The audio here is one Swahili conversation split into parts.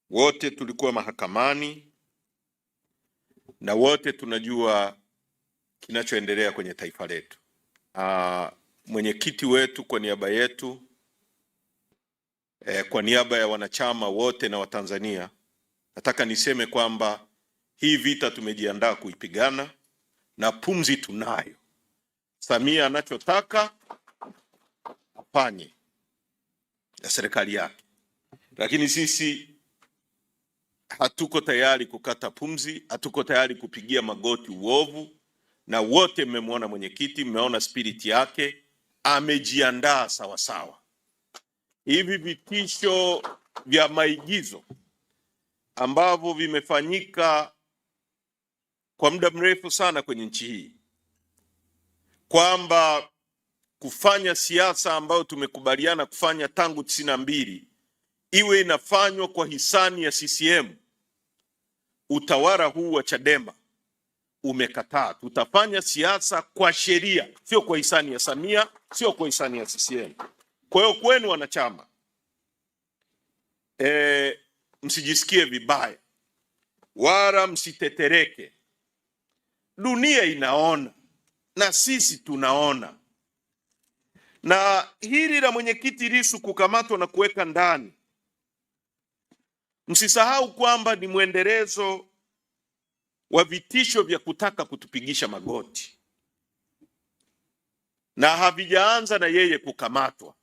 Wote tulikuwa mahakamani na wote tunajua kinachoendelea kwenye taifa letu. Mwenyekiti wetu kwa niaba yetu, kwa niaba ya wanachama wote na Watanzania, nataka niseme kwamba hii vita tumejiandaa kuipigana na pumzi tunayo. Samia anachotaka afanye na serikali yake, lakini sisi hatuko tayari kukata pumzi, hatuko tayari kupigia magoti uovu. Na wote mmemwona mwenyekiti, mmeona spirit yake, amejiandaa sawa sawa. Hivi vitisho vya maigizo ambavyo vimefanyika kwa muda mrefu sana kwenye nchi hii, kwamba kufanya siasa ambayo tumekubaliana kufanya tangu 92 iwe inafanywa kwa hisani ya CCM, utawala huu wa Chadema umekataa. Tutafanya siasa kwa sheria, sio kwa hisani ya Samia, sio kwa hisani ya CCM. Kwa hiyo kwenu wanachama, msijisikie vibaya wala msitetereke. Dunia inaona na sisi tunaona, na hili la mwenyekiti Lissu kukamatwa na kuweka ndani, msisahau kwamba ni mwendelezo wa vitisho vya kutaka kutupigisha magoti, na havijaanza na yeye kukamatwa.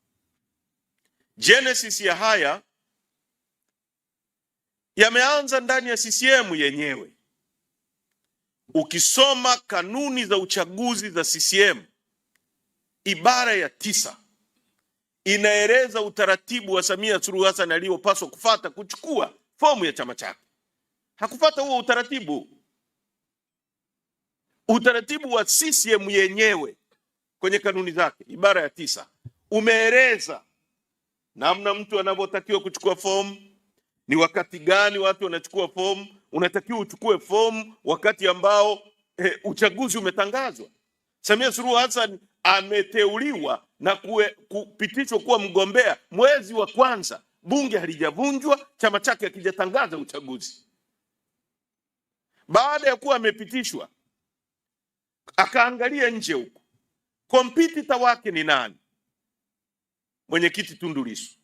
Genesis ya haya yameanza ndani ya CCM yenyewe. Ukisoma kanuni za uchaguzi za CCM, ibara ya 9 inaeleza utaratibu wa Samia Suluhu Hassan aliyopaswa kufuata kuchukua fomu ya chama chake. Hakufuata huo utaratibu. Utaratibu wa CCM yenyewe kwenye kanuni zake, ibara ya 9 umeeleza namna mtu anavyotakiwa kuchukua fomu, ni wakati gani watu wanachukua fomu. Unatakiwa uchukue fomu wakati ambao uchaguzi umetangazwa. Samia Suluhu Hassan ameteuliwa na kupitishwa kuwa mgombea mwezi wa kwanza, bunge halijavunjwa, chama chake hakijatangaza uchaguzi. Baada ya kuwa amepitishwa, akaangalia nje huko, kompetita wake ni nani? Mwenyekiti Tundu Lissu.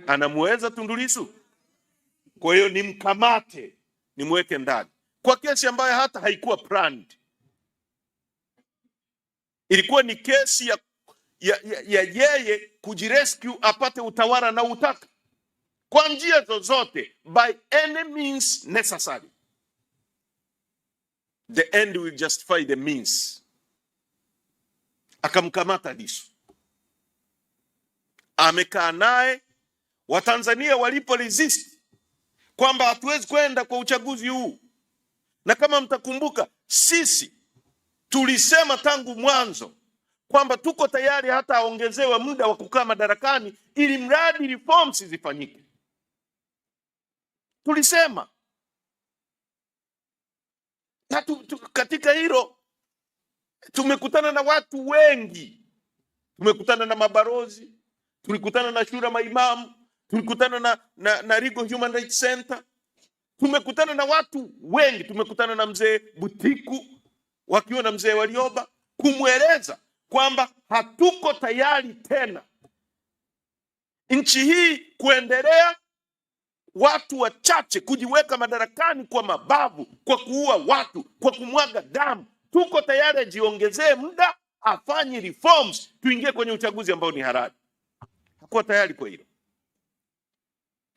Anamweza Tundu Lissu. Kwa hiyo nimkamate, nimweke ndani kwa kesi ambayo hata haikuwa planned. Ilikuwa ni kesi ya yeye kujirescue, apate utawala na utaka kwa njia zozote, by any means necessary. The end will justify the means. Akamkamata Lissu, amekaa naye. Watanzania walipo resist kwamba hatuwezi kwenda kwa uchaguzi huu, na kama mtakumbuka, sisi tulisema tangu mwanzo kwamba tuko tayari hata aongezewe muda wa kukaa madarakani ili mradi reforms zifanyike. Tulisema, na katika hilo tumekutana na watu wengi. Tumekutana na mabarozi, tulikutana na shura maimamu, tulikutana na Legal Human Rights Center, tumekutana na watu wengi. Tumekutana na mzee Butiku wakiwa na mzee Warioba, kumweleza kwamba hatuko tayari tena nchi hii kuendelea watu wachache kujiweka madarakani kwa mabavu, kwa kuua watu, kwa kumwaga damu. Tuko tayari ajiongezee muda, afanye reforms, tuingie kwenye uchaguzi ambao ni halali. Hakuwa tayari kwa hilo.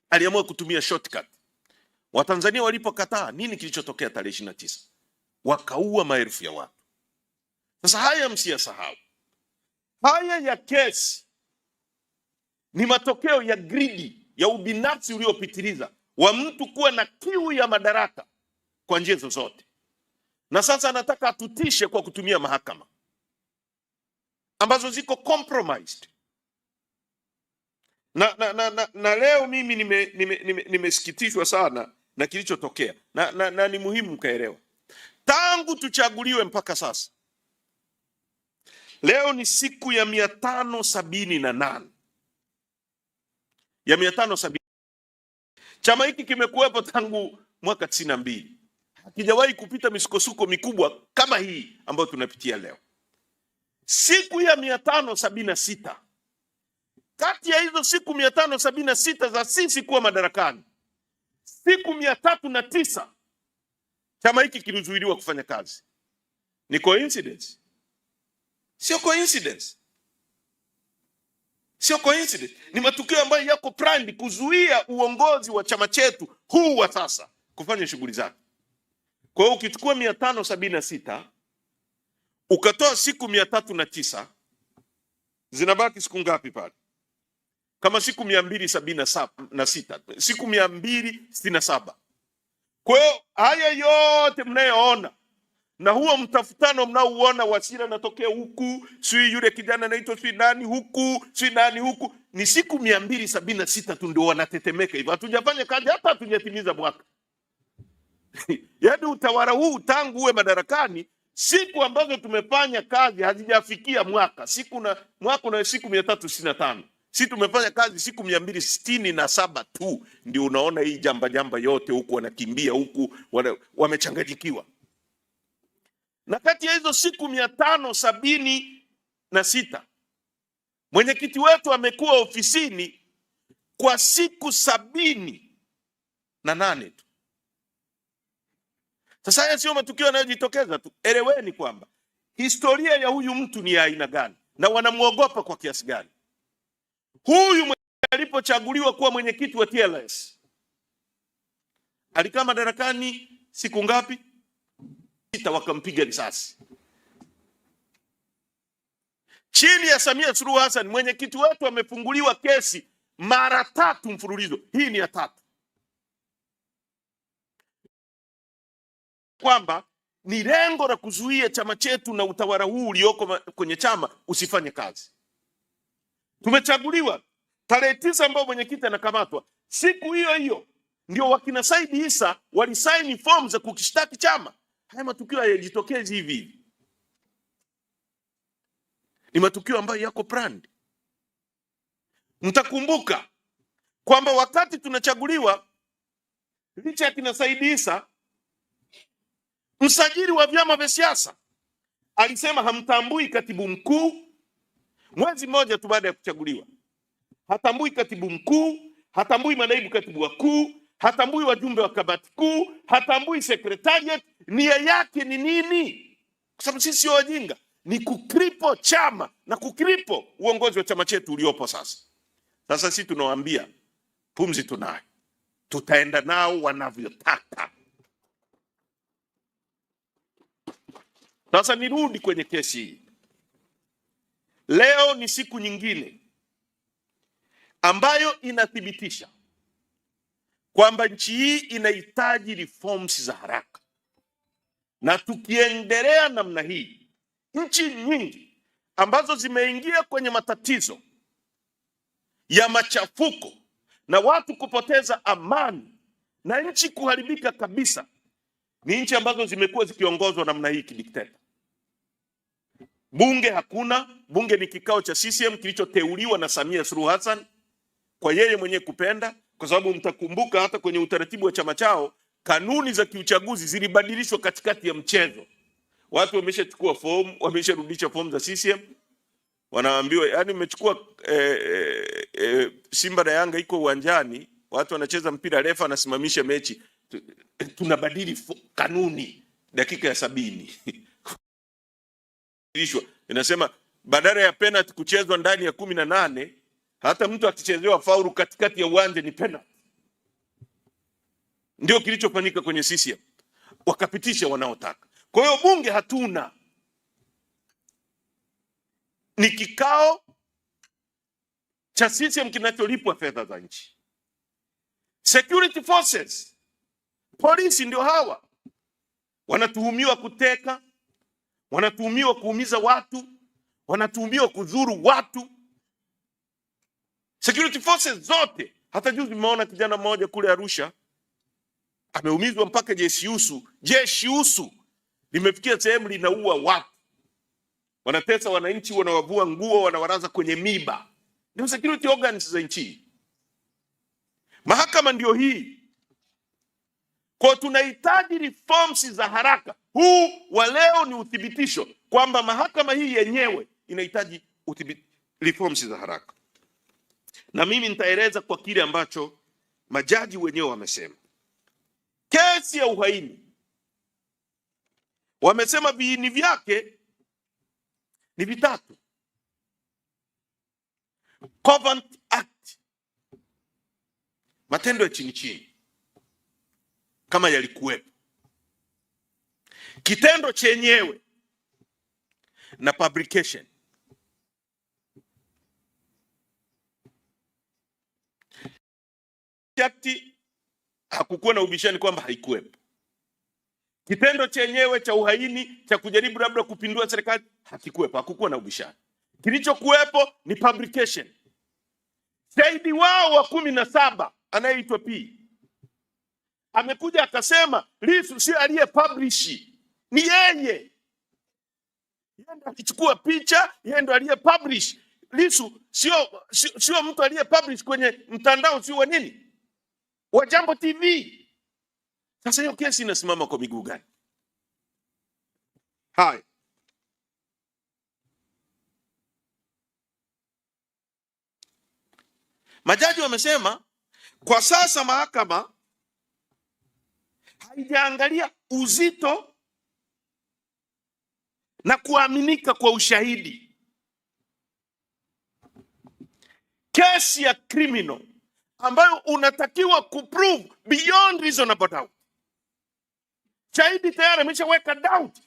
Aliamua kutumia shortcut. Watanzania walipokataa, nini kilichotokea tarehe 29? Wakaua maelfu ya watu. Sasa haya msiyasahau. Haya ya kesi ni matokeo ya greedy, ya ubinafsi uliopitiliza wa mtu kuwa na kiu ya madaraka kwa njia zozote. Na sasa anataka atutishe kwa kutumia mahakama ambazo ziko compromised. Na leo mimi nimesikitishwa sana na kilichotokea. Na ni muhimu mkaelewa. Tangu tuchaguliwe mpaka sasa, leo ni siku ya 578 ya 570. Chama hiki kimekuwepo tangu mwaka 92. Hakijawahi kupita misukosuko mikubwa kama hii ambayo tunapitia leo. Siku ya 576, kati ya hizo siku 576 za sisi kuwa madarakani, siku 309 chama hiki kilizuiliwa kufanya kazi. Ni coincidence? Sio coincidence. Sio coincidence. Ni matukio ambayo yako planned kuzuia uongozi wa chama chetu huu wa sasa kufanya shughuli zake. Kwa hiyo ukichukua 576 ukatoa siku 309, zinabaki siku ngapi pale? Kama siku 276, siku 267. Kwa hiyo haya yote mnayoona na huo mtafutano mnaouona, Wasira anatokea huku, sui yule kijana anaitwa sui nani huku, sui nani huku, ni siku 276 tu ndio wanatetemeka hivyo. Hatujafanya kazi, hata hatujatimiza mwaka. Yaani utawala huu tangu uwe madarakani, siku ambazo tumefanya kazi hazijafikia mwaka. Mwaka una siku 365. Sisi tumefanya kazi siku 267 tu. Ndio unaona hii jamba yote huku wanakimbia huku wamechanganyikiwa. Na kati ya hizo siku 576 mwenyekiti wetu amekuwa ofisini kwa siku 78 tu. Sasa haya sio matukio yanayojitokeza tu. Eleweni kwamba historia ya huyu mtu ni ya aina gani na wanamuogopa kwa kiasi gani. Huyu alipochaguliwa kuwa mwenyekiti wa TLS alikaa madarakani siku ngapi? 6, wakampiga risasi. Chini ya Samia Suluhu Hassan mwenyekiti wetu amefunguliwa kesi mara 3 mfululizo. Hii ni ya 3. Kwamba ni lengo la kuzuia chama chetu na utawala huu ulioko kwenye chama usifanye kazi. Tumechaguliwa tarehe 9 ambao mwenyekiti anakamatwa. Siku hiyo hiyo ndio wakina Said Issa walisaini form za kukishtaki chama. Haya matukio hayajitokezi hivi. Ni matukio ambayo yako planned. Mtakumbuka kwamba wakati tunachaguliwa, licha ya kina Said Issa, msajili wa vyama vya siasa alisema hamtambui katibu mkuu. Mwezi mmoja tu baada ya kuchaguliwa, hatambui katibu mkuu, hatambui manaibu katibu wakuu, hatambui wajumbe wa kamati kuu, hatambui secretariat. Nia yake ni nini? Kwa sababu sisi sio wajinga, ni kukripo chama na kukripo uongozi wa chama chetu uliopo sasa. Sasa sisi tunawaambia pumzi tunayo, tutaenda nao wanavyotaka. Sasa nirudi kwenye kesi hii. Leo ni siku nyingine ambayo inathibitisha kwamba nchi hii inahitaji reforms za haraka, na tukiendelea namna hii, nchi nyingi ambazo zimeingia kwenye matatizo ya machafuko na watu kupoteza amani na nchi kuharibika kabisa, ni nchi ambazo zimekuwa zikiongozwa namna hii kidikteta. Bunge hakuna. Bunge ni kikao cha CCM kilichoteuliwa na Samia Suluhu Hassan kwa yeye mwenyewe kupenda, kwa sababu mtakumbuka hata kwenye utaratibu wa chama chao kanuni za kiuchaguzi zilibadilishwa katikati ya mchezo. Watu wameshachukua fomu, wamesharudisha fomu za CCM, wanaambiwa yani mmechukua Simba na Yanga iko uwanjani, watu wanacheza mpira, refa anasimamisha mechi, tunabadili kanuni dakika ya 70. Inasema badala ya penalty kuchezwa ndani ya 18, hata mtu akichezewa faulu katikati ya uwanja ni penalty. Ndio kilichofanyika kwenye CCM, wakapitisha wanaotaka. Kwa hiyo bunge hatuna, ni kikao cha CCM kinacholipwa fedha za nchi. Security forces, polisi ndio hawa wanatuhumiwa kuteka, wanatuhumiwa kuumiza watu, wanatuhumiwa kudhuru watu. Security forces zote. Hata juzi nimeona kijana mmoja kule Arusha ameumizwa mpaka jeshi usu limefikia sehemu linaua watu, wanatesa wananchi, wanawavua nguo, wanawaraza kwenye miba. Ndio security organs za nchi. Mahakama ndio hii. Kwa tunahitaji reforms za haraka. Huu wa leo ni uthibitisho kwamba mahakama hii yenyewe inahitaji reforms za haraka. Na mimi nitaeleza kwa kile ambacho majaji wenyewe wamesema. Kesi ya uhaini, wamesema viini vyake ni vitatu. Covert Act, matendo ya chini chini kama yalikuwepo, kitendo chenyewe na publication. Hakukuwa na ubishani kwamba haikuwepo. Kitendo chenyewe cha uhaini cha kujaribu labda kupindua serikali hakikuwepo, hakukuwa na ubishani. Kilichokuwepo ni publication. Shahidi wao wa 17 anayeitwa P amekuja akasema Lissu si aliye publish, ni yeye. Yeye ndo alichukua picha, yeye ndo aliye publish. Lissu sio mtu aliye publish kwenye mtandao, sio nini wa Jambo TV. Sasa hiyo kesi inasimama kwa miguu gani? Hai. Majaji wamesema kwa sasa mahakama haijaangalia uzito na kuaminika kwa ushahidi. Kesi ya criminal ambayo unatakiwa kuprove beyond reasonable doubt. Shahidi tayari ameshaweka doubt.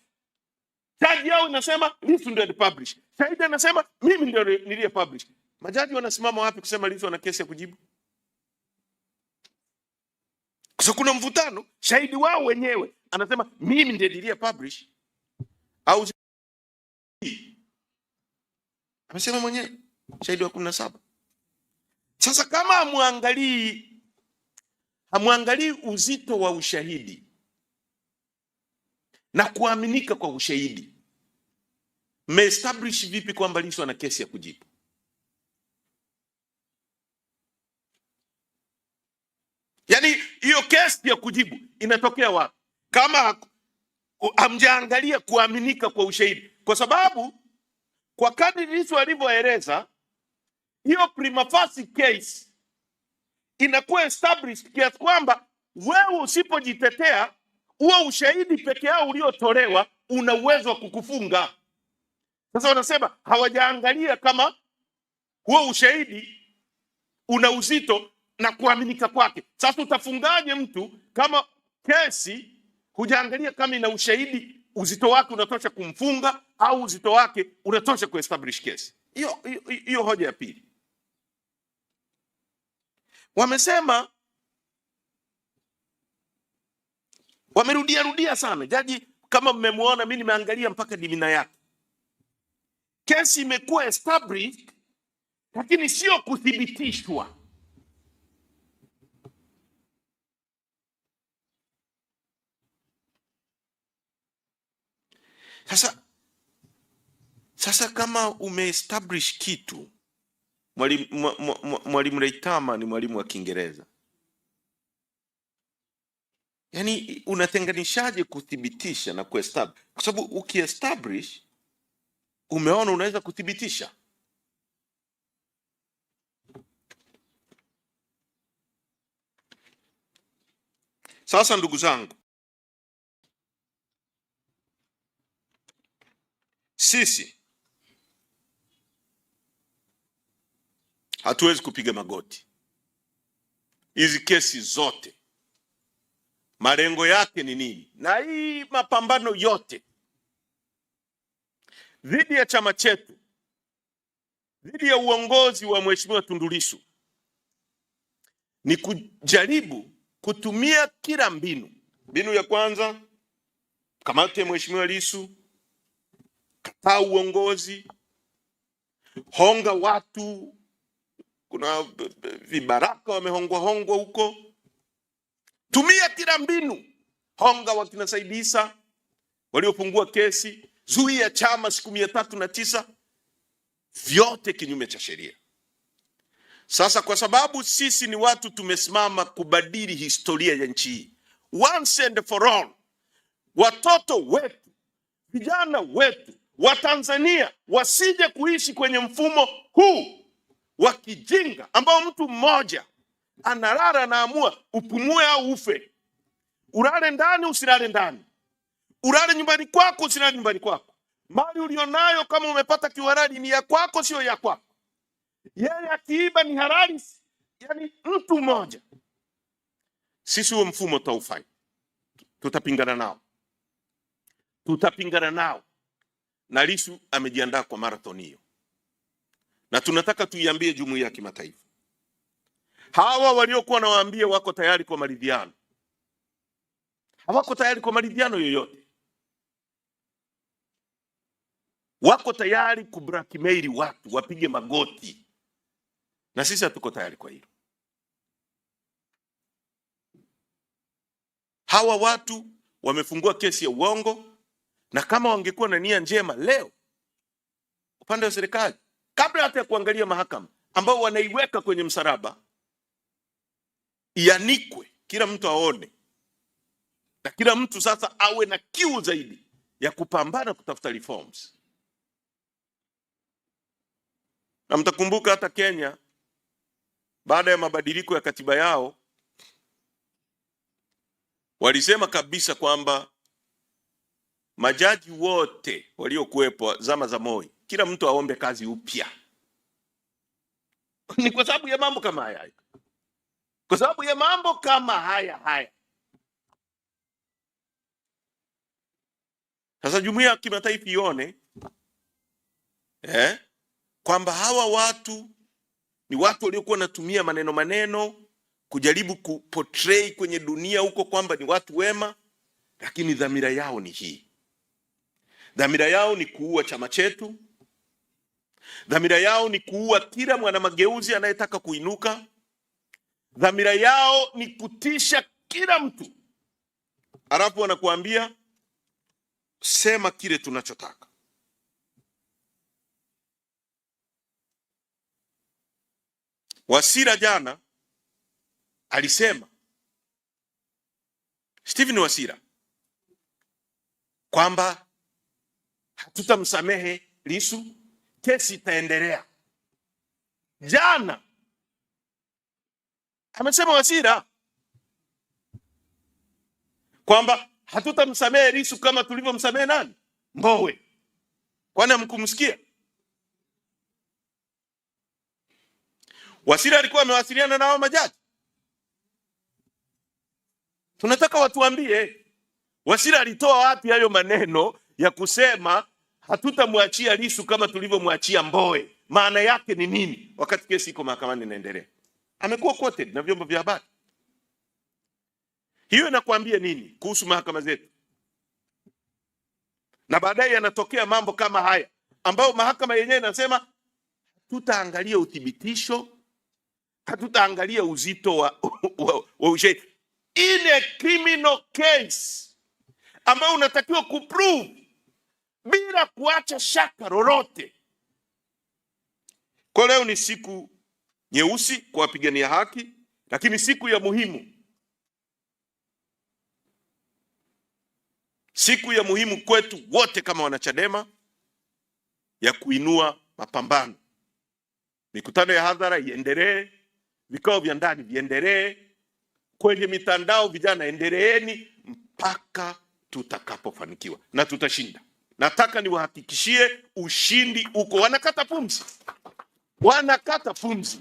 Jaji yao inasema Lissu ndio alipublish. Shahidi anasema mimi ndio niliye publish. Majaji wanasimama wapi kusema Lissu ana kesi ya kujibu? Kwa kuna mvutano. Shahidi wao wenyewe anasema mimi ndiye niliye publish, au amesema mwenyewe shahidi wa 17. Sasa kama hamwangalii uzito wa ushahidi na kuaminika kwa ushahidi, mmeestablish vipi kwamba Lissu ana kesi ya kujibu? Yaani hiyo kesi ya kujibu inatokea wapi kama hamjaangalia kuaminika kwa ushahidi? Kwa sababu kwa kadri Lissu alivyoeleza, hiyo prima facie case inakuwa established kiasi kwamba wewe usipojitetea, huo ushahidi peke yao uliotolewa una uwezo wa kukufunga. Sasa wanasema hawajaangalia kama huo ushahidi una uzito na kuaminika kwake. Sasa utafungaje mtu kama kesi hujaangalia kama ina ushahidi, uzito wake unatosha kumfunga au uzito wake unatosha kuestablish kesi? Hiyo hoja ya pili. Wamesema, wamerudia sana. Jaji kama mmemuona, mimi nimeangalia mpaka dimina yake. Kesi imekuwa established lakini sio kuthibitishwa. Sasa kama umeestablish kitu, Mwalimu Leitama ni mwalimu wa Kiingereza. Yaani unatenganishaje kuthibitisha na kuestablish? Kwa sababu ukiestablish umeona unaweza kuthibitisha. Sasa ndugu zangu, sisi hatuwezi kupiga magoti. Hizi kesi zote malengo yake ni nini? Na hii mapambano yote dhidi ya chama chetu, dhidi ya uongozi wa Mheshimiwa Tundu Lissu, ni kujaribu kutumia kila mbinu. Mbinu ya kwanza, kamati ya Mheshimiwa Lissu, kataa uongozi, honga watu. Kuna vibaraka wamehongwa huko. Tumia kila mbinu, honga wakina Said Issa waliofungua kesi, zuia chama siku 309, vyote kinyume cha sheria. Sasa kwa sababu sisi ni watu tumesimama kubadili historia ya nchi hii once and for all, watoto wetu, vijana wetu wa Tanzania wasije kuishi kwenye mfumo huu wa kijinga ambao mtu mmoja analala, anaamua upumue au ufe, ulale ndani usilale ndani, ulale nyumbani kwako usilale nyumbani kwako, mali ulionayo kama umepata kihalali ni ya kwako sio ya kwako, yeye akiiba ni halali, yani mtu mmoja. Sisi huo mfumo taufanya, tutapingana nao, tutapingana nao, na Lissu amejiandaa kwa marathon hiyo, na tunataka tuiambie jumuiya ya kimataifa, hawa waliokuwa nawaambia wako tayari kwa maridhiano, hawako tayari kwa maridhiano yoyote, wako tayari kublackmail watu wapige magoti, na sisi hatuko tayari kwa hilo. Hawa watu wamefungua kesi ya uongo, na kama wangekuwa na nia njema leo, upande wa serikali, kabla hata ya kuangalia mahakama ambao wanaiweka kwenye msalaba, ianikwe, kila mtu aone, na kila mtu sasa awe na kiu zaidi ya kupambana kutafuta reforms. Na mtakumbuka hata Kenya, baada ya mabadiliko ya katiba yao, walisema kabisa kwamba majaji wote waliokuwepo zama za Moi, kila mtu aombe kazi upya. Ni kwa sababu ya mambo kama haya, kwa sababu ya mambo kama haya. Sasa jumuiya ya kimataifa ione kwamba hawa watu ni watu waliokuwa wanatumia maneno kujaribu kuportray kwenye dunia huko kwamba ni watu wema, lakini dhamira yao ni hii. Dhamira yao ni kuua chama chetu. Dhamira yao ni kuua kila mwana mageuzi anayetaka kuinuka. Dhamira yao ni kutisha kila mtu, alafu wanakuambia sema kile tunachotaka. Wasira jana alisema, Stephen Wasira, kwamba hatutamsamehe Lissu, kesi itaendelea. Jana amesema Wasira kwamba hatutamsamehe Lissu kama tulivyomsamehe nani? Mbowe. Kwani hamkumsikia? Wasira alikuwa amewasiliana na hao majaji. Tunataka watuambie Wasira alitoa wapi hayo maneno ya kusema hatutamwachia Lissu kama tulivyomwachia Mbowe. Maana yake ni nini wakati kesi iko mahakamani inaendelea? Amekuwa quoted na vyombo vya habari. Hiyo inakuambia nini kuhusu mahakama zetu? Na baadaye yanatokea mambo kama haya ambayo mahakama yenyewe inasema tutaangalia uthibitisho, hatutaangalia uzito wa ushahidi. In a criminal case ambayo unatakiwa kuprove bila kuacha shaka lolote. Kwa leo ni siku nyeusi kwa wapigania haki, lakini siku ya muhimu. Siku ya muhimu kwetu wote kama wanachadema ya kuinua mapambano. Mikutano ya hadhara iendelee, vikao vya ndani viendelee, kwenye mitandao vijana endeleeni mpaka tutakapofanikiwa, na tutashinda. Nataka niwahakikishie ushindi uko. Wanakata pumzi. Wanakata pumzi.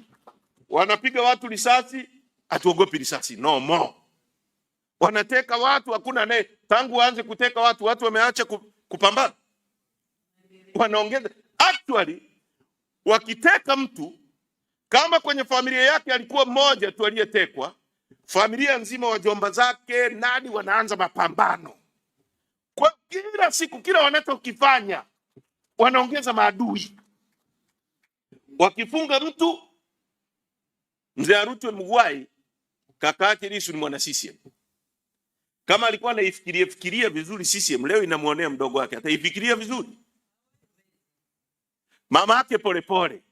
Wanapiga watu risasi, hatuogopi risasi, no more. Wanateka watu, hakuna naye. Tangu waanze kuteka watu wameacha kupambana. Wanaongeza. Actually, wakiteka mtu, kama kwenye familia yake alikuwa mmoja tu aliyetekwa, familia nzima, wajomba zake, nani, wanaanza mapambano. Kwa kila siku, kila wanachokifanya, wanaongeza maadui. Wakifunga mtu, Mzee Arutwe Mugwai, kaka yake Lissu ni mwana CCM. Kama alikuwa anaifikiria vizuri CCM, leo inamuonea mdogo wake. Ataifikiria vizuri. Mama yake Polepole.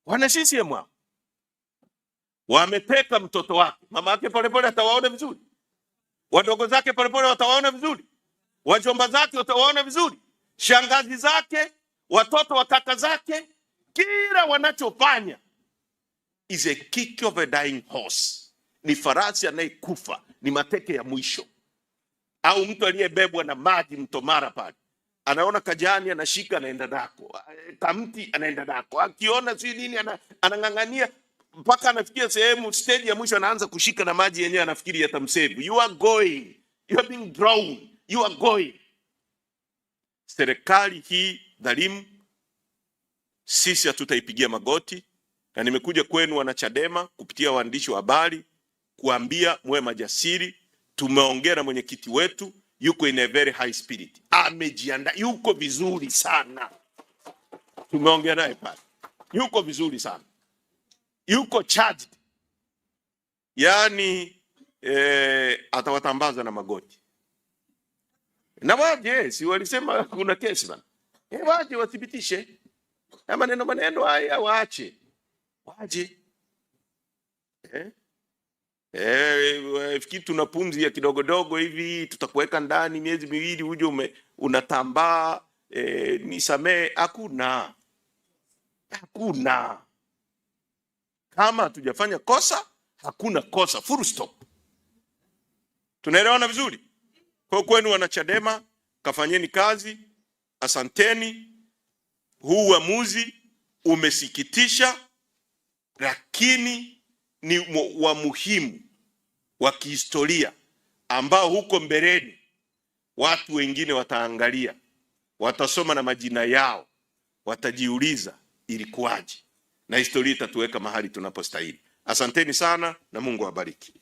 Wana CCM wao. Wameteka mtoto wake, mama yake Polepole atawaona vizuri, wadogo zake Polepole watawaona vizuri, wajomba zake watawaona vizuri, shangazi zake, watoto wa kaka zake. Kila wanachofanya is a kick of a dying horse, ni farasi anayekufa, ni mateke ya mwisho. Au mtu aliyebebwa na maji mto Mara pale, anaona kajani anashika, anaenda nako, kamti anaenda nako, akiona si nini anang'ang'ania mpaka anafikia sehemu stage ya mwisho, anaanza kushika na maji yenyewe, anafikiri yatamsave. You are going, you are being drowned, you are going. Serikali hii dhalimu sisi hatutaipigia magoti, na nimekuja kwenu wana Chadema kupitia waandishi wa habari kuambia muwe majasiri. Tumeongea na mwenyekiti wetu, yuko in a very high spirit, amejiandaa, yuko vizuri sana. Tumeongea naye pale, yuko vizuri sana, yuko charged, yani atawatambaza na magoti. Na waje, si walisema kuna kesi bana, waje wathibitishe maneno haya, waache waje. Fikiri tuna pumzi ya kidogodogo hivi, tutakuweka ndani miezi miwili uje unatambaa, nisamee. Hakuna. Kama hatujafanya kosa, hakuna kosa, full stop. Tunaelewana vizuri? Kwa kwenu wana Chadema, kafanyeni kazi, asanteni. Huu uamuzi umesikitisha, lakini ni wa muhimu wa kihistoria ambao huko mbeleni watu wengine wataangalia, watasoma na majina yao, watajiuliza ilikuwaje, na historia itatuweka mahali tunapostahili. Asanteni sana na Mungu awabariki.